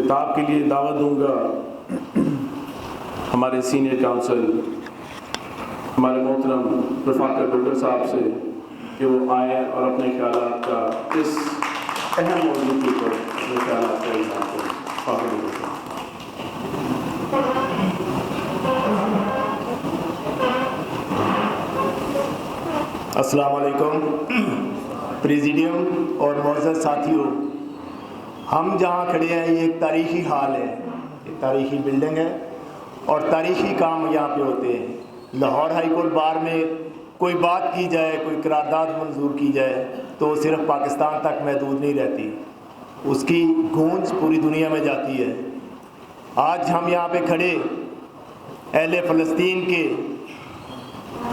خطاب کے لیے دعوت دوں گا ہمارے سینئر کونسل ہمارے محترم رفاقت ڈوگر صاحب سے کہ وہ آئیں اور اپنے خیالات کا اس اہم موضوع کے اوپر اپنے خیالات کا اظہار کریں۔ السلام علیکم پریزیڈیم اور معزز ساتھیوں، ہم جہاں کھڑے ہیں یہ ایک تاریخی حال ہے، ایک تاریخی بلڈنگ ہے اور تاریخی کام یہاں پہ ہوتے ہیں۔ لاہور ہائی کورٹ بار میں کوئی بات کی جائے، کوئی قرارداد منظور کی جائے تو صرف پاکستان تک محدود نہیں رہتی، اس کی گونج پوری دنیا میں جاتی ہے۔ آج ہم یہاں پہ کھڑے اہل فلسطین کے،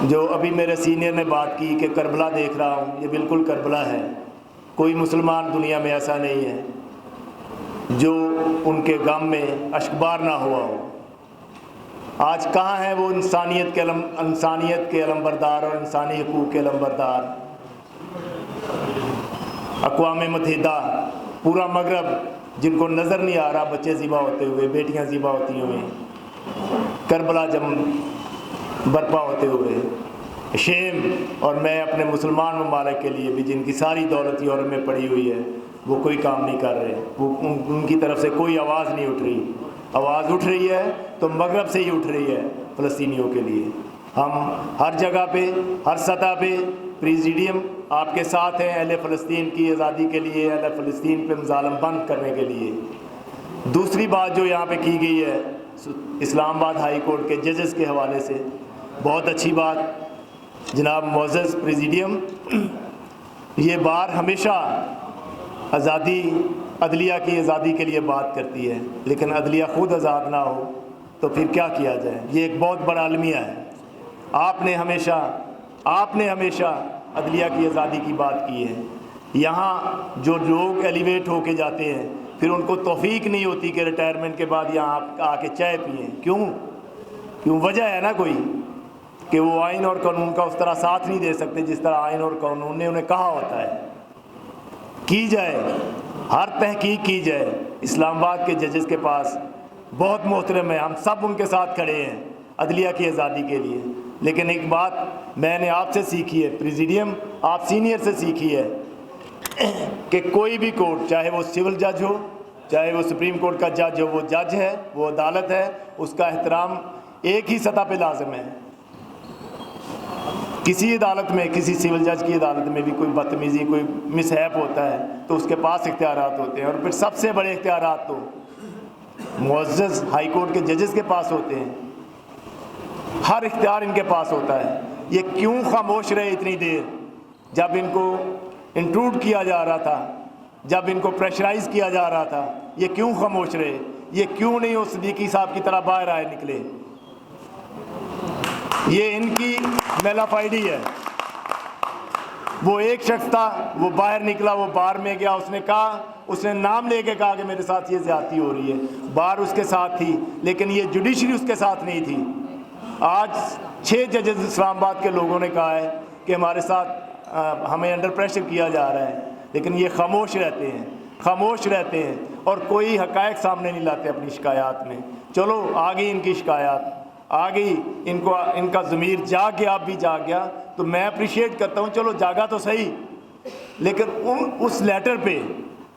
جو ابھی میرے سینئر نے بات کی کہ کربلا دیکھ رہا ہوں، یہ بالکل کربلا ہے۔ کوئی مسلمان دنیا میں ایسا نہیں ہے جو ان کے غم میں اشکبار نہ ہوا ہو۔ آج کہاں ہیں وہ انسانیت کے علمبردار اور انسانی حقوق کے علمبردار؟ اقوام متحدہ، پورا مغرب جن کو نظر نہیں آ رہا بچے ذبح ہوتے ہوئے، بیٹیاں ذبح ہوتی ہوئے، کربلا برپا ہوتے ہوئے، شیم۔ اور میں اپنے مسلمان ممالک کے لیے بھی جن کی ساری دولت یورپ میں پڑی ہوئی ہے وہ کوئی کام نہیں کر رہے، وہ ان کی طرف سے کوئی آواز نہیں اٹھ رہی۔ آواز اٹھ رہی ہے تو مغرب سے ہی اٹھ رہی ہے فلسطینیوں کے لیے۔ ہم ہر جگہ پہ، ہر سطح پہ پریزیڈیم آپ کے ساتھ ہیں اہل فلسطین کی آزادی کے لیے، اہل فلسطین پہ مظالم بند کرنے کے لیے۔ دوسری بات جو یہاں پہ کی گئی ہے اسلام آباد ہائی کورٹ کے ججز کے حوالے سے، بہت اچھی بات جناب معزز پریزیڈیم۔ یہ بار ہمیشہ آزادی، عدلیہ کی آزادی کے لیے بات کرتی ہے، لیکن عدلیہ خود آزاد نہ ہو تو پھر کیا کیا جائے؟ یہ ایک بہت بڑا المیہ ہے۔ آپ نے ہمیشہ عدلیہ کی آزادی کی بات کی ہے۔ یہاں جو لوگ ایلیویٹ ہو کے جاتے ہیں پھر ان کو توفیق نہیں ہوتی کہ ریٹائرمنٹ کے بعد یہاں آ کے چائے پئیں۔ کیوں وجہ ہے نا کوئی کہ وہ آئین اور قانون کا اس طرح ساتھ نہیں دے سکتے جس طرح آئین اور قانون نے انہیں کہا ہوتا ہے۔ کی جائے، ہر تحقیق کی جائے۔ اسلام آباد کے ججز کے پاس بہت محترم ہے، ہم سب ان کے ساتھ کھڑے ہیں عدلیہ کی آزادی کے لیے۔ لیکن ایک بات میں نے آپ سے سیکھی ہے پریزیڈیم، آپ سینئر سے سیکھی ہے کہ کوئی بھی کورٹ، چاہے وہ سول جج ہو، چاہے وہ سپریم کورٹ کا جج ہو، وہ جج ہے، وہ عدالت ہے، اس کا احترام ایک ہی سطح پہ لازم ہے۔ کسی عدالت میں، کسی سول جج کی عدالت میں بھی کوئی بدتمیزی، کوئی مس ہیپ ہوتا ہے تو اس کے پاس اختیارات ہوتے ہیں، اور پھر سب سے بڑے اختیارات تو معزز ہائی کورٹ کے ججز کے پاس ہوتے ہیں۔ ہر اختیار ان کے پاس ہوتا ہے۔ یہ کیوں خاموش رہے اتنی دیر جب ان کو انٹروڈ کیا جا رہا تھا، جب ان کو پریشرائز کیا جا رہا تھا؟ یہ کیوں خاموش رہے؟ یہ کیوں نہیں اس صدیقی صاحب کی طرح باہر آئے نکلے؟ یہ ان کی میلافائڈی ہے۔ وہ ایک شخص تھا، وہ باہر نکلا، وہ بار میں گیا، اس نے کہا، اس نے نام لے کے کہا کہ میرے ساتھ یہ زیادتی ہو رہی ہے۔ بار اس کے ساتھ تھی لیکن یہ جوڈیشری اس کے ساتھ نہیں تھی۔ آج 6 ججز اسلام آباد کے لوگوں نے کہا ہے کہ ہمارے ساتھ ہمیں انڈر پریشر کیا جا رہا ہے، لیکن یہ خاموش رہتے ہیں اور کوئی حقائق سامنے نہیں لاتے اپنی شکایات میں۔ چلو آ گئی ان کی شکایات، آ گئی، ان کا ضمیر جاگ گیا، اب بھی جاگ گیا تو میں اپریشیٹ کرتا ہوں، چلو جاگا تو صحیح۔ لیکن اس لیٹر پہ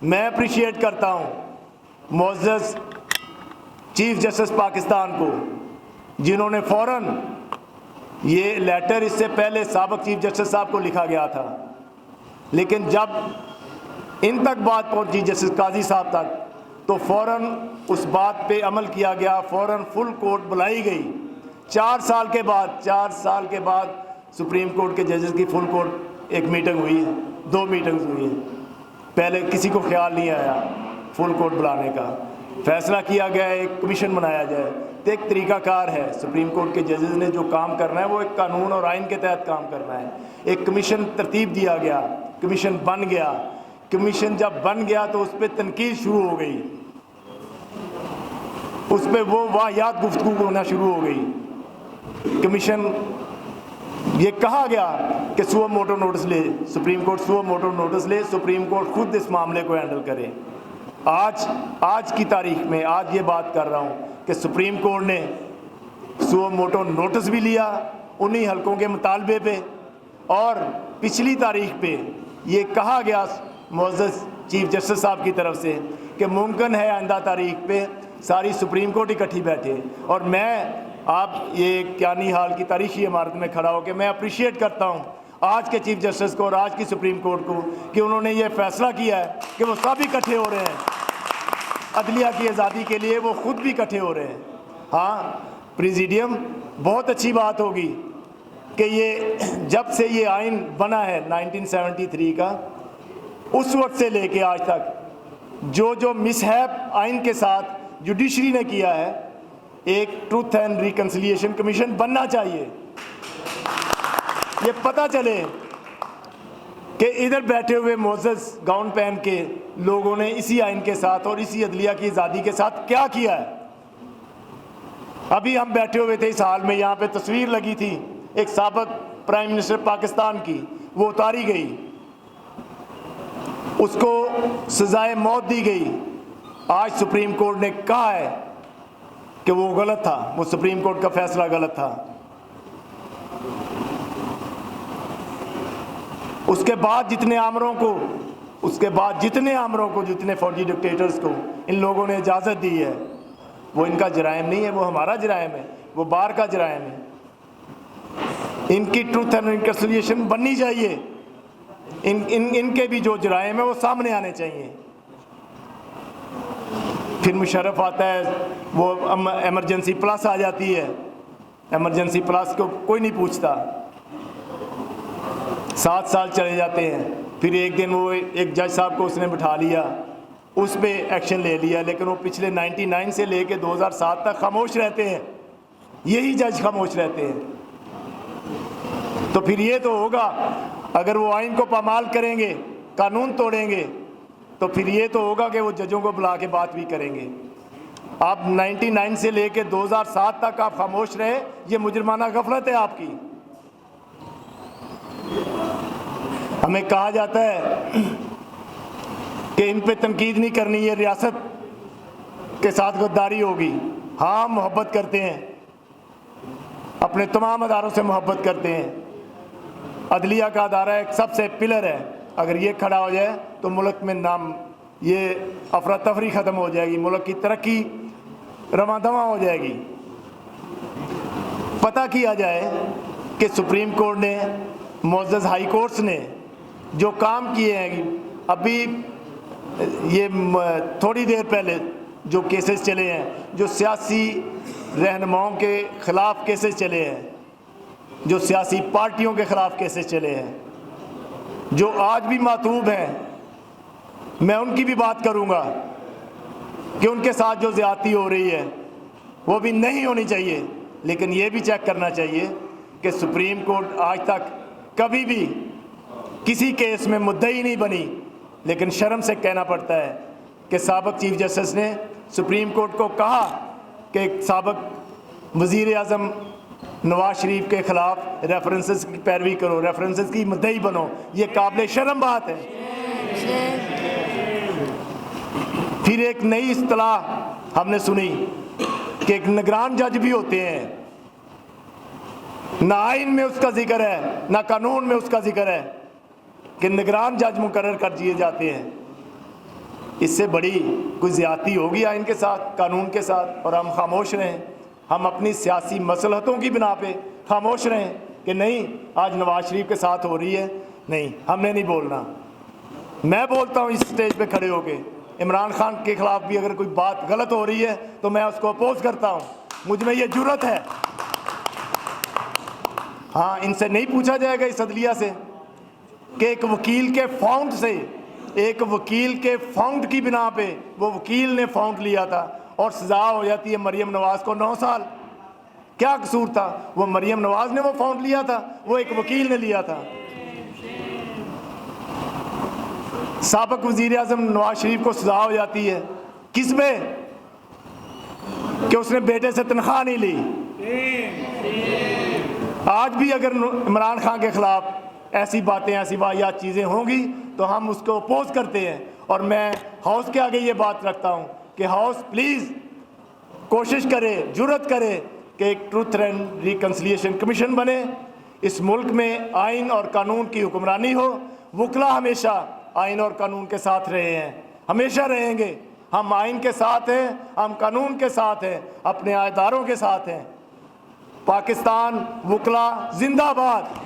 میں اپریشیٹ کرتا ہوں معزز چیف جسٹس پاکستان کو، جنہوں نے فوراً یہ لیٹر اس سے پہلے سابق چیف جسٹس صاحب کو لکھا گیا تھا، لیکن جب ان تک بات پہنچی جسٹس قاضی صاحب تک تو فوراً اس بات پہ عمل کیا گیا، فوراً فل کورٹ بلائی گئی۔ 4 سال کے بعد سپریم کورٹ کے ججز کی فل کورٹ ایک میٹنگ ہوئی ہے، 2 میٹنگز ہوئی ہیں۔ پہلے کسی کو خیال نہیں آیا فل کورٹ بلانے کا، فیصلہ کیا گیا ایک کمیشن بنایا جائے۔ تو ایک طریقہ کار ہے، سپریم کورٹ کے ججز نے جو کام کرنا ہے وہ ایک قانون اور آئین کے تحت کام کرنا ہے۔ ایک کمیشن ترتیب دیا گیا، کمیشن بن گیا۔ کمیشن جب بن گیا تو اس پہ تنقید شروع ہو گئی، اس پہ وہ واہیات گفتگو ہونا شروع ہو گئی۔ کمیشن یہ کہا گیا کہ سو موٹو نوٹس لے، Supreme Court suo motu notice لے، سپریم کورٹ خود اس معاملے کو ہینڈل کرے۔ آج کی تاریخ میں آج یہ بات کر رہا ہوں کہ سپریم کورٹ نے سو موٹو نوٹس بھی لیا انہی حلقوں کے مطالبے پہ، اور پچھلی تاریخ پہ یہ کہا گیا معزز چیف جسٹس صاحب کی طرف سے کہ ممکن ہے آئندہ تاریخ پہ ساری سپریم کورٹ اکٹھی بیٹھے. اور میں آپ یہ کیانی ہال کی تاریخی عمارت میں کھڑا ہو کے میں اپریشیٹ کرتا ہوں آج کے چیف جسٹس کو اور آج کی سپریم کورٹ کو کہ انہوں نے یہ فیصلہ کیا ہے کہ وہ سب اکٹھے ہو رہے ہیں عدلیہ کی آزادی کے لیے، وہ خود بھی اکٹھے ہو رہے ہیں. ہاں پریزیڈیم، بہت اچھی بات ہوگی کہ یہ جب سے یہ آئین بنا ہے 1973 کا، اس وقت سے لے کے آج تک جو مس ہیپ آئین کے ساتھ جوڈیشری نے کیا ہے، ایک ٹروتھ اینڈ ریکنسیلیشن کمیشن بننا چاہیے. یہ پتہ چلے کہ ادھر بیٹھے ہوئے معزز گاؤن پہن کے لوگوں نے اسی آئین کے ساتھ اور اسی عدلیہ کی آزادی کے ساتھ کیا کیا ہے. ابھی ہم بیٹھے ہوئے تھے اس حال میں، یہاں پہ تصویر لگی تھی ایک سابق پرائم منسٹر پاکستان کی، وہ اتاری گئی، اس کو سزائے موت دی گئی. آج سپریم کورٹ نے کہا ہے کہ وہ غلط تھا، وہ سپریم کورٹ کا فیصلہ غلط تھا. اس کے بعد جتنے آمروں کو جتنے فوجی ڈکٹیٹرز کو ان لوگوں نے اجازت دی ہے، وہ ان کا جرائم نہیں ہے، وہ ہمارا جرائم ہے، وہ بار کا جرائم ہے. ان کی ٹروتھ اینڈ ریکنسیلیشن بننی چاہیے. ان کے بھی جو جرائم ہیں وہ سامنے آنے چاہیے. پھر مشرف آتا ہے، وہ ایمرجنسی پلس آ جاتی ہے، ایمرجنسی پلس کو کوئی نہیں پوچھتا. 7 سال چلے جاتے ہیں، پھر ایک دن وہ ایک جج صاحب کو اس نے بٹھا لیا، اس پہ ایکشن لے لیا، لیکن وہ پچھلے 99 سے لے کے 2007 تک خاموش رہتے ہیں. یہی جج خاموش رہتے ہیں. تو پھر یہ تو ہوگا، اگر وہ آئین کو پامال کریں گے، قانون توڑیں گے، تو پھر یہ تو ہوگا کہ وہ ججوں کو بلا کے بات بھی کریں گے. آپ 99 سے لے کے 2007 تک آپ خاموش رہے، یہ مجرمانہ غفلت ہے آپ کی. ہمیں کہا جاتا ہے کہ ان پہ تنقید نہیں کرنی، یہ ریاست کے ساتھ غداری ہوگی. ہاں ہم محبت کرتے ہیں، اپنے تمام اداروں سے محبت کرتے ہیں. عدلیہ کا ادارہ ایک سب سے پلر ہے، اگر یہ کھڑا ہو جائے تو ملک میں یہ افراتفری ختم ہو جائے گی، ملک کی ترقی رواں دواں ہو جائے گی. پتہ کیا جائے کہ سپریم کورٹ نے، معزز ہائی کورٹس نے جو کام کیے ہیں، ابھی یہ تھوڑی دیر پہلے جو کیسز چلے ہیں، جو سیاسی رہنماؤں کے خلاف کیسز چلے ہیں، جو سیاسی پارٹیوں کے خلاف کیسز چلے ہیں، جو آج بھی معتوب ہیں، میں ان کی بھی بات کروں گا کہ ان کے ساتھ جو زیادتی ہو رہی ہے وہ بھی نہیں ہونی چاہیے. لیکن یہ بھی چیک کرنا چاہیے کہ سپریم کورٹ آج تک کبھی بھی کسی کیس میں مدعی نہیں بنی. لیکن شرم سے کہنا پڑتا ہے کہ سابق چیف جسٹس نے سپریم کورٹ کو کہا کہ سابق وزیر اعظم نواز شریف کے خلاف ریفرنسز کی پیروی کرو، ریفرنسز کی مدعی بنو. یہ قابل شرم بات ہے. پھر ایک نئی اصطلاح ہم نے سنی کہ ایک نگران جج بھی ہوتے ہیں. نہ آئین میں اس کا ذکر ہے، نہ قانون میں اس کا ذکر ہے کہ نگران جج مقرر کر دیے جاتے ہیں. اس سے بڑی کوئی زیادتی ہوگی آئین کے ساتھ، قانون کے ساتھ، اور ہم خاموش رہیں. ہم اپنی سیاسی مصلحتوں کی بنا پہ خاموش رہیں کہ نہیں آج نواز شریف کے ساتھ ہو رہی ہے. نہیں، ہم نے نہیں بولنا. میں بولتا ہوں اس اسٹیج پہ کھڑے ہو کے، عمران خان کے خلاف بھی اگر کوئی بات غلط ہو رہی ہے تو میں اس کو اپوز کرتا ہوں. مجھ میں یہ جرأت ہے. ہاں، ان سے نہیں پوچھا جائے گا اس عدلیہ سے کہ ایک وکیل کے فاؤنڈ کی بنا پہ، وہ وکیل نے فاؤنڈ لیا تھا اور سزا ہو جاتی ہے مریم نواز کو 9 سال. کیا قصور تھا؟ وہ مریم نواز نے وہ فاؤنڈ لیا تھا، وہ ایک وکیل نے لیا تھا. سابق وزیر اعظم نواز شریف کو سزا ہو جاتی ہے کس پہ؟ کہ اس نے بیٹے سے تنخواہ نہیں لی. آج بھی اگر عمران خان کے خلاف ایسی باتیں، ایسی واحد چیزیں ہوں گی تو ہم اس کو اپوز کرتے ہیں. اور میں ہاؤس کے آگے یہ بات رکھتا ہوں کہ ہاؤس پلیز کوشش کرے، جرت کرے کہ ایک ٹروتھ اینڈ ریکنسیلیشن کمیشن بنے، اس ملک میں آئین اور قانون کی حکمرانی ہو۔ وکلا ہمیشہ آئین اور قانون کے ساتھ رہے ہیں، ہمیشہ رہیں گے۔ ہم آئین کے ساتھ ہیں، ہم قانون کے ساتھ ہیں، اپنے اداروں کے ساتھ ہیں۔ پاکستان وکلا زندہ باد۔